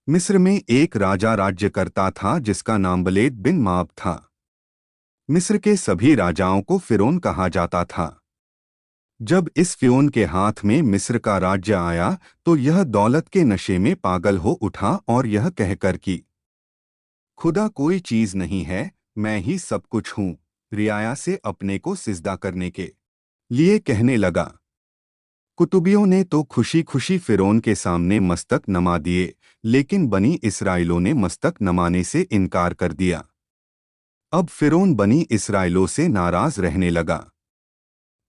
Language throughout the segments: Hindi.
मिस्र में एक राजा राज्य करता था जिसका नाम बलेद बिन माब था। मिस्र के सभी राजाओं को फिरौन कहा जाता था। जब इस फिरौन के हाथ में मिस्र का राज्य आया तो यह दौलत के नशे में पागल हो उठा और यह कहकर कि खुदा कोई चीज नहीं है, मैं ही सब कुछ हूँ, रियाया से अपने को सिजदा करने के लिए कहने लगा। कुतुबियों ने तो खुशी खुशी फिरौन के सामने मस्तक नमा दिए, लेकिन बनी इस्राइलों ने मस्तक नमाने से इनकार कर दिया। अब फिरौन बनी इस्राइलों से नाराज रहने लगा।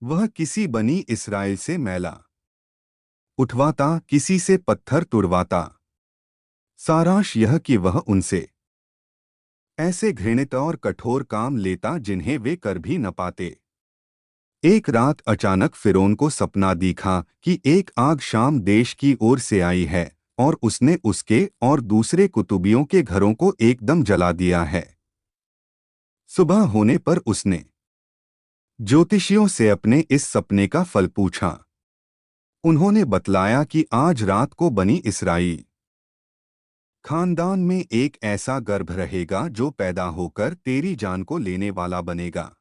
वह किसी बनी इस्राइल से मैला उठवाता, किसी से पत्थर तुड़वाता। सारांश यह कि वह उनसे ऐसे घृणित और कठोर काम लेता जिन्हें वे कर भी न पाते। एक रात अचानक फिरौन को सपना दिखा कि एक आग शाम देश की ओर से आई है और उसने उसके और दूसरे कुतुबियों के घरों को एकदम जला दिया है। सुबह होने पर उसने ज्योतिषियों से अपने इस सपने का फल पूछा। उन्होंने बतलाया कि आज रात को बनी इस्राइल खानदान में एक ऐसा गर्भ रहेगा जो पैदा होकर तेरी जान को लेने वाला बनेगा।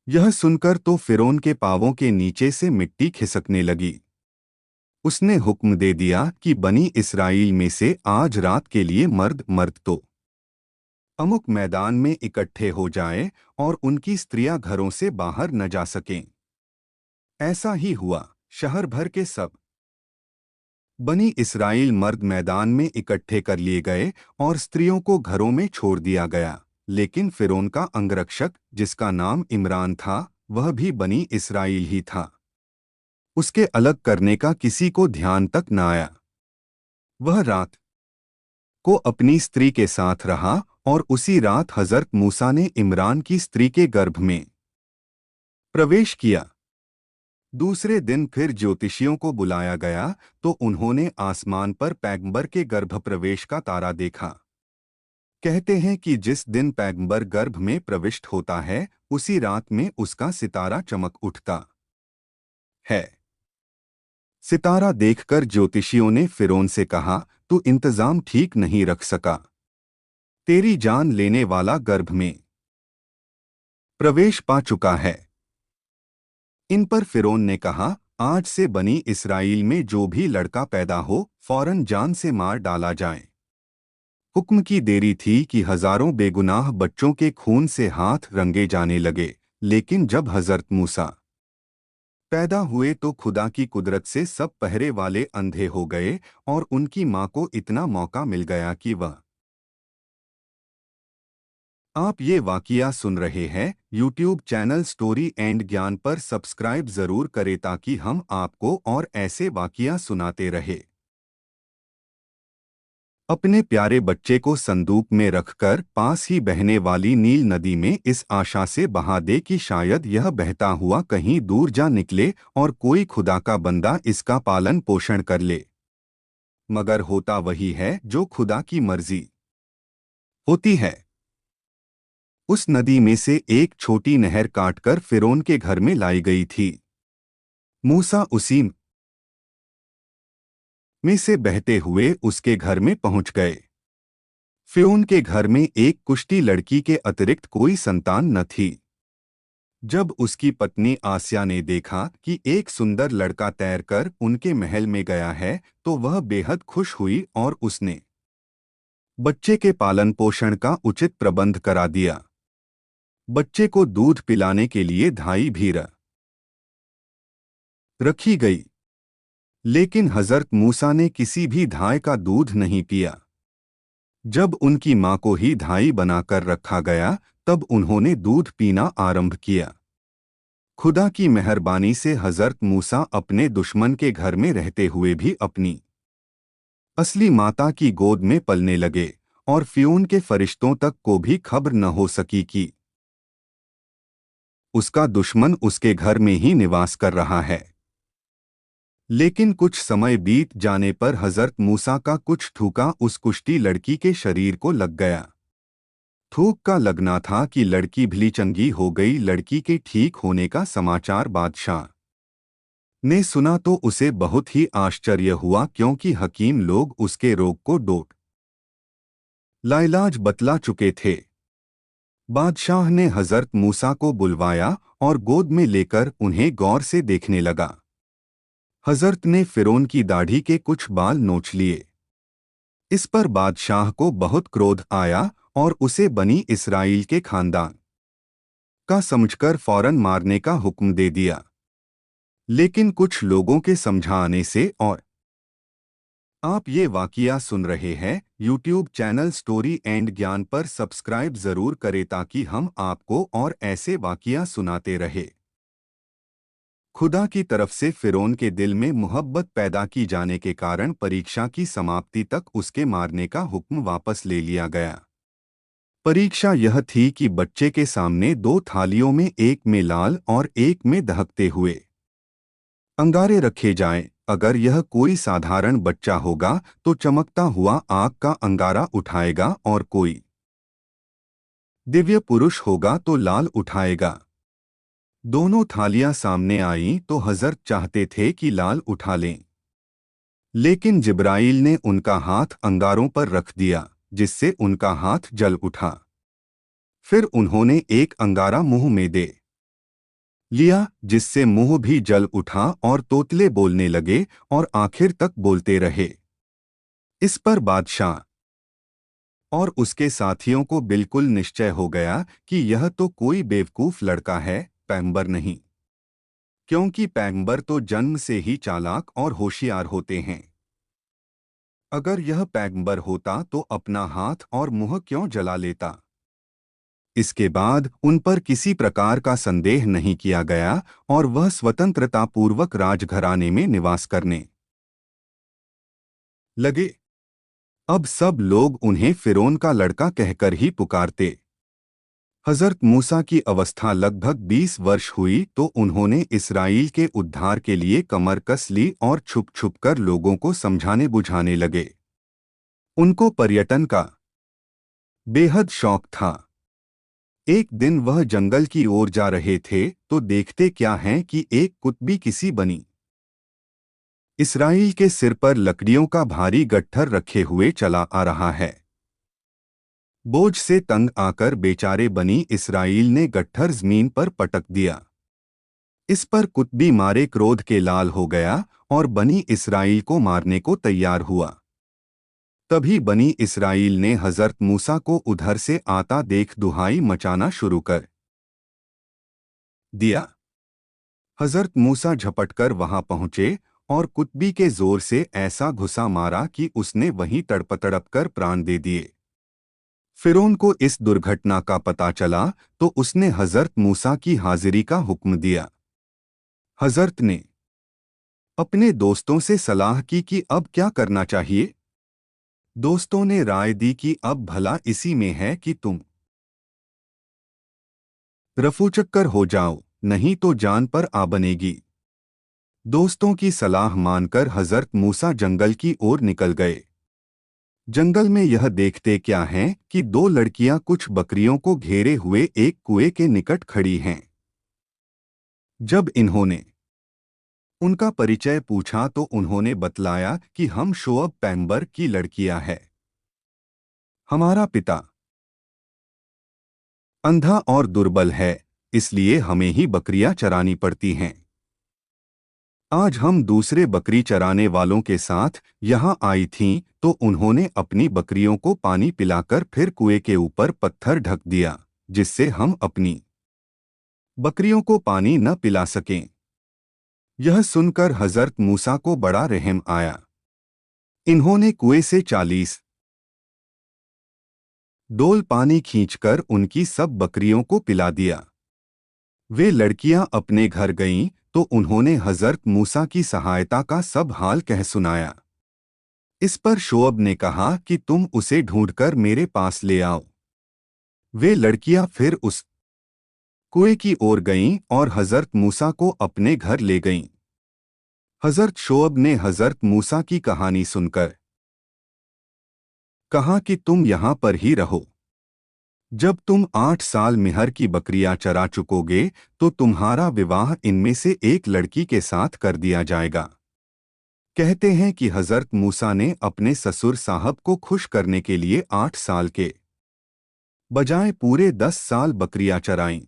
यह सुनकर तो फिरौन के पांवों के नीचे से मिट्टी खिसकने लगी। उसने हुक्म दे दिया कि बनी इस्राइल में से आज रात के लिए मर्द मर्द तो अमुक मैदान में इकट्ठे हो जाएं और उनकी स्त्रियां घरों से बाहर न जा सकें। ऐसा ही हुआ। शहर भर के सब बनी इस्राइल मर्द मैदान में इकट्ठे कर लिए गए और स्त्रियों को घरों में छोड़ दिया गया। लेकिन फिरौन का अंगरक्षक, जिसका नाम इमरान था, वह भी बनी इस्राइल ही था। उसके अलग करने का किसी को ध्यान तक न आया। वह रात को अपनी स्त्री के साथ रहा और उसी रात हजरत मूसा ने इमरान की स्त्री के गर्भ में प्रवेश किया। दूसरे दिन फिर ज्योतिषियों को बुलाया गया तो उन्होंने आसमान पर पैगंबर के गर्भ प्रवेश का तारा देखा। कहते हैं कि जिस दिन पैगंबर गर्भ में प्रविष्ट होता है उसी रात में उसका सितारा चमक उठता है। सितारा देखकर ज्योतिषियों ने फिरौन से कहा, तू इंतजाम ठीक नहीं रख सका, तेरी जान लेने वाला गर्भ में प्रवेश पा चुका है। इन पर फिरौन ने कहा, आज से बनी इस्राइल में जो भी लड़का पैदा हो फौरन जान से मार डाला जाए। हुक्म की देरी थी कि हजारों बेगुनाह बच्चों के खून से हाथ रंगे जाने लगे। लेकिन जब हजरत मूसा पैदा हुए तो खुदा की कुदरत से सब पहरे वाले अंधे हो गए और उनकी मां को इतना मौका मिल गया कि वह आप ये वाकिया सुन रहे हैं यूट्यूब चैनल स्टोरी एंड ज्ञान पर सब्सक्राइब जरूर करें ताकि हम आपको और ऐसे वाकिया सुनाते रहे। अपने प्यारे बच्चे को संदूक में रखकर पास ही बहने वाली नील नदी में इस आशा से बहा दे कि शायद यह बहता हुआ कहीं दूर जा निकले और कोई खुदा का बंदा इसका पालन पोषण कर ले। मगर होता वही है जो खुदा की मर्जी होती है। उस नदी में से एक छोटी नहर काटकर फिरौन के घर में लाई गई थी। मूसा उसी में से बहते हुए उसके घर में पहुंच गए। फिरौन के घर में एक कुश्ती लड़की के अतिरिक्त कोई संतान न थी। जब उसकी पत्नी आसिया ने देखा कि एक सुंदर लड़का तैरकर उनके महल में गया है तो वह बेहद खुश हुई और उसने बच्चे के पालन पोषण का उचित प्रबंध करा दिया। बच्चे को दूध पिलाने के लिए धाई भी रखी गई। लेकिन हजरत मूसा ने किसी भी धाय का दूध नहीं पिया। जब उनकी मां को ही धाई बनाकर रखा गया तब उन्होंने दूध पीना आरंभ किया। खुदा की मेहरबानी से हजरत मूसा अपने दुश्मन के घर में रहते हुए भी अपनी असली माता की गोद में पलने लगे और फिरौन के फरिश्तों तक को भी खबर न हो सकी कि उसका दुश्मन उसके घर में ही निवास कर रहा है। लेकिन कुछ समय बीत जाने पर हजरत मूसा का कुछ थूका उस कुश्ती लड़की के शरीर को लग गया। थूक का लगना था कि लड़की भली चंगी हो गई। लड़की के ठीक होने का समाचार बादशाह ने सुना तो उसे बहुत ही आश्चर्य हुआ क्योंकि हकीम लोग उसके रोग को लाइलाज बतला चुके थे। बादशाह ने हजरत मूसा को बुलवाया और गोद में लेकर उन्हें गौर से देखने लगा। हजरत ने फिरौन की दाढ़ी के कुछ बाल नोच लिए। इस पर बादशाह को बहुत क्रोध आया और उसे बनी इस्राइल के खानदान का समझकर फौरन मारने का हुक्म दे दिया। लेकिन कुछ लोगों के समझाने से और आप ये वाकया सुन रहे हैं यूट्यूब चैनल स्टोरी एंड ज्ञान पर सब्सक्राइब जरूर करें ताकि हम आपको और ऐसे वाकया सुनाते रहे। खुदा की तरफ से फिरौन के दिल में मोहब्बत पैदा की जाने के कारण परीक्षा की समाप्ति तक उसके मारने का हुक्म वापस ले लिया गया। परीक्षा यह थी कि बच्चे के सामने दो थालियों में एक में लाल और एक में दहकते हुए अंगारे रखे जाएं। अगर यह कोई साधारण बच्चा होगा तो चमकता हुआ आग का अंगारा उठाएगा और कोई दिव्य पुरुष होगा तो लाल उठाएगा। दोनों थालियां सामने आईं तो हजरत चाहते थे कि लाल उठा लें, लेकिन जिब्राइल ने उनका हाथ अंगारों पर रख दिया जिससे उनका हाथ जल उठा। फिर उन्होंने एक अंगारा मुंह में दे लिया जिससे मुंह भी जल उठा और तोतले बोलने लगे और आखिर तक बोलते रहे। इस पर बादशाह और उसके साथियों को बिल्कुल निश्चय हो गया कि यह तो कोई बेवकूफ लड़का है, पैगंबर नहीं, क्योंकि पैगंबर तो जन्म से ही चालाक और होशियार होते हैं। अगर यह पैगंबर होता तो अपना हाथ और मुंह क्यों जला लेता। इसके बाद उन पर किसी प्रकार का संदेह नहीं किया गया और वह स्वतंत्रतापूर्वक राजघराने में निवास करने लगे। अब सब लोग उन्हें फिरौन का लड़का कहकर ही पुकारते। हजरत मूसा की अवस्था लगभग 20 वर्ष हुई तो उन्होंने इस्राइल के उद्धार के लिए कमर कस ली और छुप छुप कर लोगों को समझाने बुझाने लगे। उनको पर्यटन का बेहद शौक था। एक दिन वह जंगल की ओर जा रहे थे तो देखते क्या हैं कि एक कुत्बी किसी बनी इस्राइल के सिर पर लकड़ियों का भारी गट्ठर रखे हुए चला आ रहा है। बोझ से तंग आकर बेचारे बनी इस्राइल ने गट्ठर जमीन पर पटक दिया। इस पर कुत्बी मारे क्रोध के लाल हो गया और बनी इस्राइल को मारने को तैयार हुआ। तभी बनी इस्राइल ने हजरत मूसा को उधर से आता देख दुहाई मचाना शुरू कर दिया। हजरत मूसा झपटकर वहां पहुंचे और कुत्बी के जोर से ऐसा घुसा मारा कि उसने वहीं तड़प कर प्राण दे दिए। फिरौन को इस दुर्घटना का पता चला तो उसने हजरत मूसा की हाजिरी का हुक्म दिया। हजरत ने अपने दोस्तों से सलाह की कि अब क्या करना चाहिए। दोस्तों ने राय दी कि अब भला इसी में है कि तुम रफूचक्कर हो जाओ, नहीं तो जान पर आ बनेगी। दोस्तों की सलाह मानकर हजरत मूसा जंगल की ओर निकल गए। जंगल में यह देखते क्या हैं कि दो लड़कियां कुछ बकरियों को घेरे हुए एक कुएं के निकट खड़ी हैं। जब इन्होंने उनका परिचय पूछा तो उन्होंने बतलाया कि हम शोअब पैगंबर की लड़कियां हैं। हमारा पिता अंधा और दुर्बल है, इसलिए हमें ही बकरियां चरानी पड़ती हैं। आज हम दूसरे बकरी चराने वालों के साथ यहाँ आई थीं तो उन्होंने अपनी बकरियों को पानी पिलाकर फिर कुएं के ऊपर पत्थर ढक दिया जिससे हम अपनी बकरियों को पानी न पिला सकें। यह सुनकर हजरत मूसा को बड़ा रहम आया। इन्होंने कुएं से 40 डोल पानी खींचकर उनकी सब बकरियों को पिला दिया। वे लड़कियां अपने घर गईं तो उन्होंने हजरत मूसा की सहायता का सब हाल कह सुनाया। इस पर शोअब ने कहा कि तुम उसे ढूंढकर मेरे पास ले आओ। वे लड़कियां फिर उस कुएं की ओर गईं और हजरत मूसा को अपने घर ले गईं। हजरत शोअब ने हजरत मूसा की कहानी सुनकर कहा कि तुम यहां पर ही रहो। जब तुम 8 साल मिहर की बकरियां चरा चुकोगे तो तुम्हारा विवाह इनमें से एक लड़की के साथ कर दिया जाएगा। कहते हैं कि हजरत मूसा ने अपने ससुर साहब को खुश करने के लिए 8 साल के बजाय पूरे 10 साल बकरियां चराईं।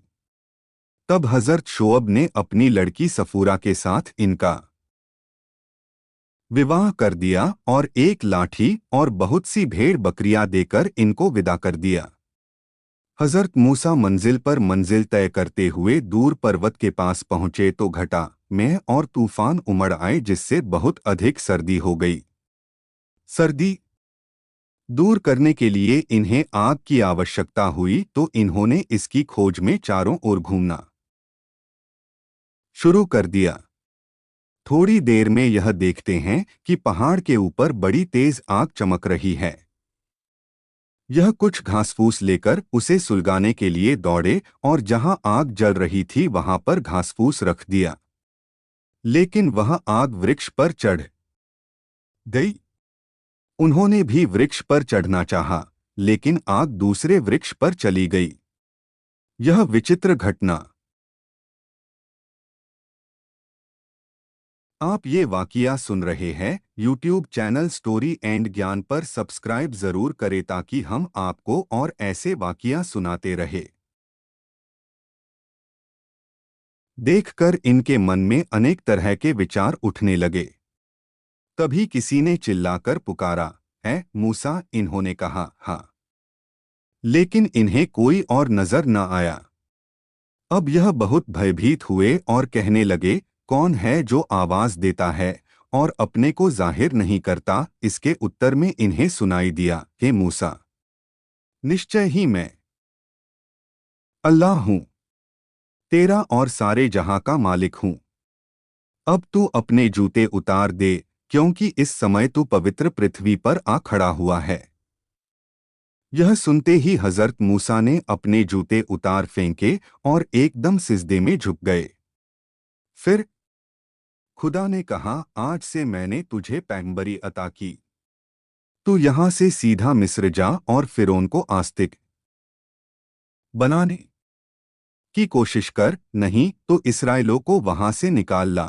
तब हजरत शोअब ने अपनी लड़की सफूरा के साथ इनका विवाह कर दिया और एक लाठी और बहुत सी भेड़ बकरियां देकर इनको विदा कर दिया। हजरत मूसा मंजिल पर मंजिल तय करते हुए दूर पर्वत के पास पहुंचे तो घटा में और तूफान उमड़ आए, जिससे बहुत अधिक सर्दी हो गई। सर्दी दूर करने के लिए इन्हें आग की आवश्यकता हुई तो इन्होंने इसकी खोज में चारों ओर घूमना शुरू कर दिया। थोड़ी देर में यह देखते हैं कि पहाड़ के ऊपर बड़ी तेज आग चमक रही है। यह कुछ घासफूस लेकर उसे सुलगाने के लिए दौड़े और जहां आग जल रही थी वहां पर घासफूस रख दिया, लेकिन वह आग वृक्ष पर चढ़ गई। उन्होंने भी वृक्ष पर चढ़ना चाहा, लेकिन आग दूसरे वृक्ष पर चली गई। यह विचित्र घटना। आप ये वाकिया सुन रहे हैं यूट्यूब चैनल स्टोरी एंड ज्ञान पर। सब्सक्राइब जरूर करें ताकि हम आपको और ऐसे वाकिया सुनाते रहे। देखकर इनके मन में अनेक तरह के विचार उठने लगे। तभी किसी ने चिल्लाकर पुकारा, है मूसा। इन्होंने कहा, हाँ, लेकिन इन्हें कोई और नजर न आया। अब यह बहुत भयभीत हुए और कहने लगे, कौन है जो आवाज देता है और अपने को जाहिर नहीं करता? इसके उत्तर में इन्हें सुनाई दिया, हे मूसा, निश्चय ही मैं अल्लाह हूं, तेरा और सारे जहां का मालिक हूं। अब तू अपने जूते उतार दे, क्योंकि इस समय तू पवित्र पृथ्वी पर आ खड़ा हुआ है। यह सुनते ही हजरत मूसा ने अपने जूते उतार फेंके और एकदम सिजदे में झुक गए। फिर खुदा ने कहा, आज से मैंने तुझे पैगंबरी अता की। तू यहां से सीधा मिस्र जा और फिरौन को आस्तिक बनाने की कोशिश कर, नहीं तो इस्राएलों को वहां से निकाल ला।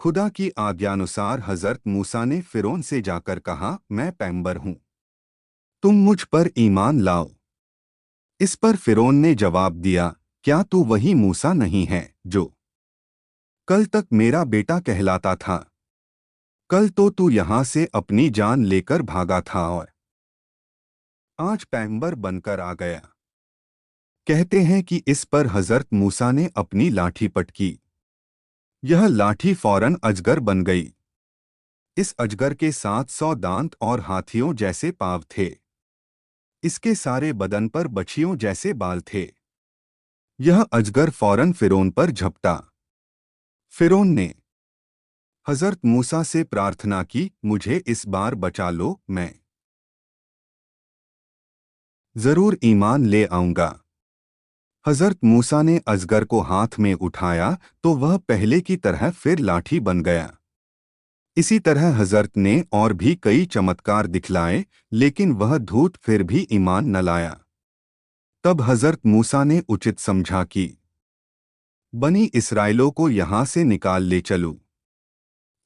खुदा की आज्ञानुसार हजरत मूसा ने फिरौन से जाकर कहा, मैं पैगंबर हूं, तुम मुझ पर ईमान लाओ। इस पर फिरौन ने जवाब दिया, क्या तू वही मूसा नहीं है जो कल तक मेरा बेटा कहलाता था? कल तो तू यहां से अपनी जान लेकर भागा था और आज पैगंबर बनकर आ गया। कहते हैं कि इस पर हजरत मूसा ने अपनी लाठी पटकी। यह लाठी फौरन अजगर बन गई। इस अजगर के 700 दांत और हाथियों जैसे पांव थे। इसके सारे बदन पर बछियों जैसे बाल थे। यह अजगर फौरन फिरौन पर झपटा। फिरौन ने हजरत मूसा से प्रार्थना की, मुझे इस बार बचा लो, मैं जरूर ईमान ले आऊंगा। हजरत मूसा ने अजगर को हाथ में उठाया तो वह पहले की तरह फिर लाठी बन गया। इसी तरह हजरत ने और भी कई चमत्कार दिखलाए, लेकिन वह धूर्त फिर भी ईमान न लाया। तब हजरत मूसा ने उचित समझा कि बनी इस्राएलों को यहां से निकाल ले चलूं।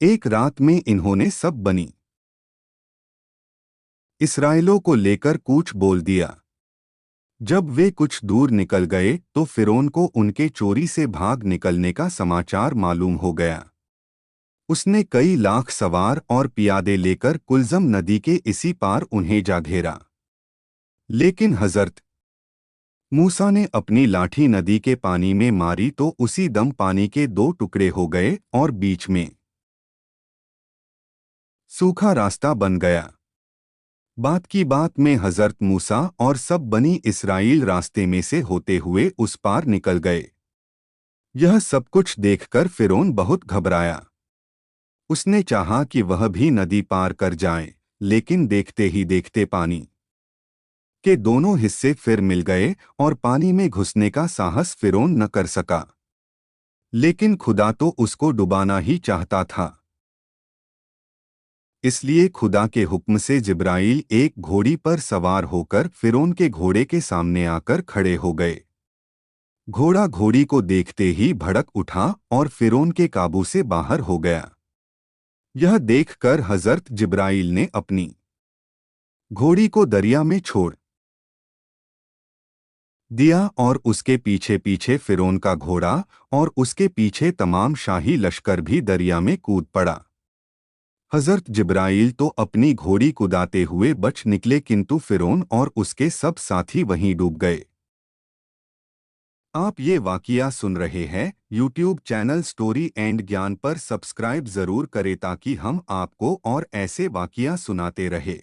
एक रात में इन्होंने सब बनी इस्राएलों को लेकर कूच बोल दिया। जब वे कुछ दूर निकल गए तो फिरौन को उनके चोरी से भाग निकलने का समाचार मालूम हो गया। उसने कई लाख सवार और पियादे लेकर कुलजम नदी के इसी पार उन्हें जा घेरा। लेकिन हजरत मूसा ने अपनी लाठी नदी के पानी में मारी तो उसी दम पानी के 2 टुकड़े हो गए और बीच में सूखा रास्ता बन गया। बात की बात में हजरत मूसा और सब बनी इस्राएल रास्ते में से होते हुए उस पार निकल गए। यह सब कुछ देखकर फिरौन बहुत घबराया। उसने चाहा कि वह भी नदी पार कर जाए, लेकिन देखते ही देखते पानी के दोनों हिस्से फिर मिल गए और पानी में घुसने का साहस फिरौन न कर सका। लेकिन खुदा तो उसको डुबाना ही चाहता था। इसलिए खुदा के हुक्म से जिब्राईल एक घोड़ी पर सवार होकर फिरौन के घोड़े के सामने आकर खड़े हो गए। घोड़ा घोड़ी को देखते ही भड़क उठा और फिरौन के काबू से बाहर हो गया। यह देखकर हजरत जिब्राइल ने अपनी घोड़ी को दरिया में छोड़ दिया और उसके पीछे पीछे फिरौन का घोड़ा और उसके पीछे तमाम शाही लश्कर भी दरिया में कूद पड़ा। हजरत जिब्राइल तो अपनी घोड़ी कुदाते हुए बच निकले, किंतु फिरौन और उसके सब साथी वहीं डूब गए। आप ये वाकिया सुन रहे हैं यूट्यूब चैनल स्टोरी एंड ज्ञान पर। सब्सक्राइब जरूर करें ताकि हम आपको और ऐसे वाकिया सुनाते रहे।